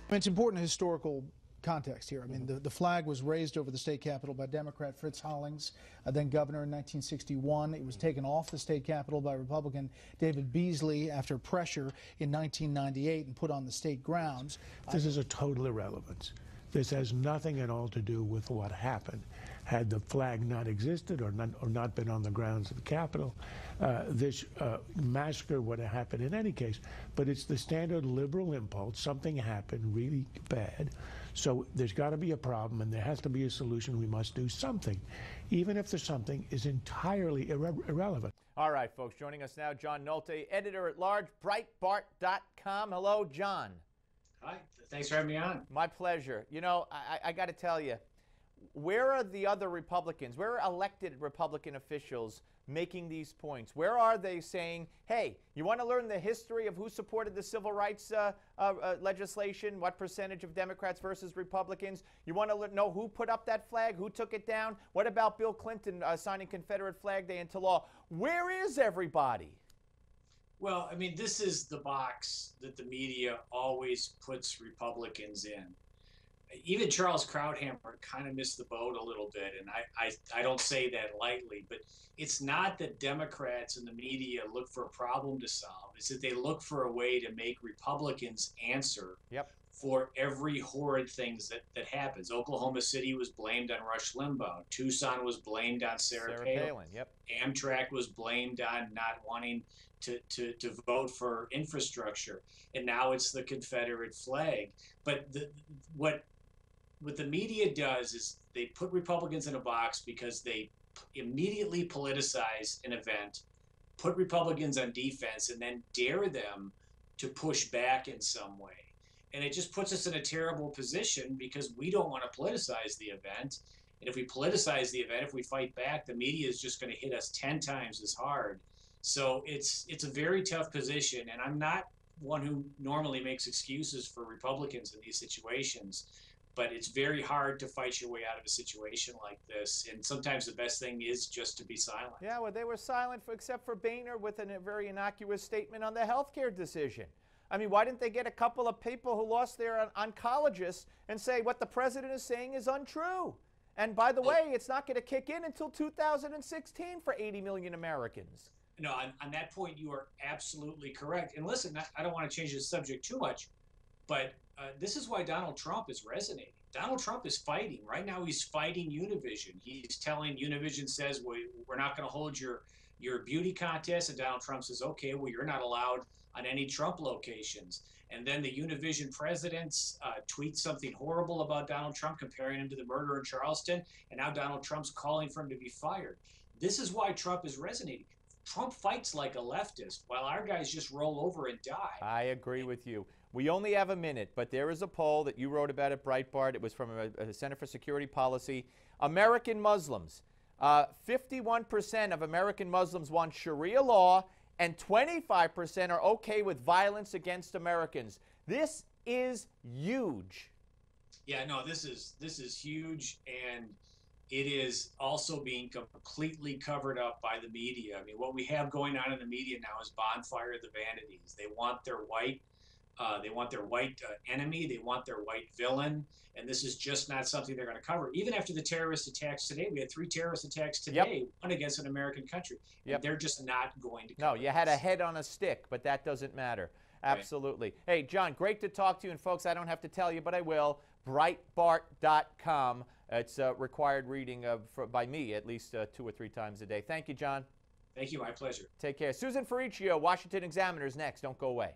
It's important historical context here. I mean, the flag was raised over the state capitol by Democrat Fritz Hollings, then governor in 1961. It was taken off the state capitol by Republican David Beasley after pressure in 1998 and put on the state grounds. This is a total irrelevance. This has nothing at all to do with what happened. Had the flag not existed or not been on the grounds of the Capitol, this massacre would have happened in any case. But it's the standard liberal impulse. Something happened really bad. So there's got to be a problem, and there has to be a solution. We must do something, even if the something is entirely irrelevant. All right, folks, joining us now, John Nolte, editor-at-large, Breitbart.com. Hello, John. Hi, thanks for having me on. My pleasure. You know, I got to tell you, where are the other Republicans? Where are elected Republican officials making these points? Where are they saying, hey, you want to learn the history of who supported the civil rights legislation, what percentage of Democrats versus Republicans? You want to know who put up that flag, who took it down? What about Bill Clinton signing Confederate Flag Day into law? Where is everybody? Well, I mean, this is the box that the media always puts Republicans in. Even Charles Krauthammer kind of missed the boat a little bit, and I don't say that lightly, but it's not that Democrats and the media look for a problem to solve. It's that they look for a way to make Republicans answer for every horrid thing that happens. Oklahoma City was blamed on Rush Limbaugh. Tucson was blamed on Sarah Palin. Amtrak was blamed on not wanting to vote for infrastructure. And now it's the Confederate flag. But what the media does is they put Republicans in a box because they immediately politicize an event, put Republicans on defense, and then dare them to push back in some way. And it just puts us in a terrible position because we don't want to politicize the event. And if we politicize the event, if we fight back, the media is just going to hit us 10 times as hard. So it's a very tough position. And I'm not one who normally makes excuses for Republicans in these situations, but it's very hard to fight your way out of a situation like this. And sometimes the best thing is just to be silent. Yeah, well, they were silent except for Boehner with a very innocuous statement on the healthcare decision. I mean, why didn't they get a couple of people who lost their oncologists and say what the president is saying is untrue? And by the way, it's not going to kick in until 2016 for 80 million Americans. No, on that point, you are absolutely correct. And listen, I don't want to change the subject too much, but this is why Donald Trump is resonating. Donald Trump is fighting. Right now, he's fighting Univision. He's telling Univision says, we're not going to hold your beauty contest. And Donald Trump says, okay, well, you're not allowed on any Trump locations. And then the Univision presidents tweet something horrible about Donald Trump, comparing him to the murderer in Charleston. And now Donald Trump's calling for him to be fired. This is why Trump is resonating. Trump fights like a leftist, while our guys just roll over and die. I agree with you. We only have a minute, but there is a poll that you wrote about at Breitbart. It was from a Center for Security Policy. American Muslims, 51% of American Muslims want Sharia law, and 25% are okay with violence against Americans. This is huge. Yeah, no, this is huge, and it is also being completely covered up by the media. I mean, what we have going on in the media now is bonfire of the vanities. They want their white enemy. They want their white villain. And this is just not something they're going to cover. Even after the terrorist attacks today, we had 3 terrorist attacks today, one against an American country. They're just not going to cover No, you had a head on a stick, but that doesn't matter. Absolutely. Right. Hey, John, great to talk to you. And folks, I don't have to tell you, but I will. Breitbart.com. It's required reading by me at least 2 or 3 times a day. Thank you, John. Thank you. My pleasure. Take care. Susan Ferricchio, Washington Examiner, is next. Don't go away.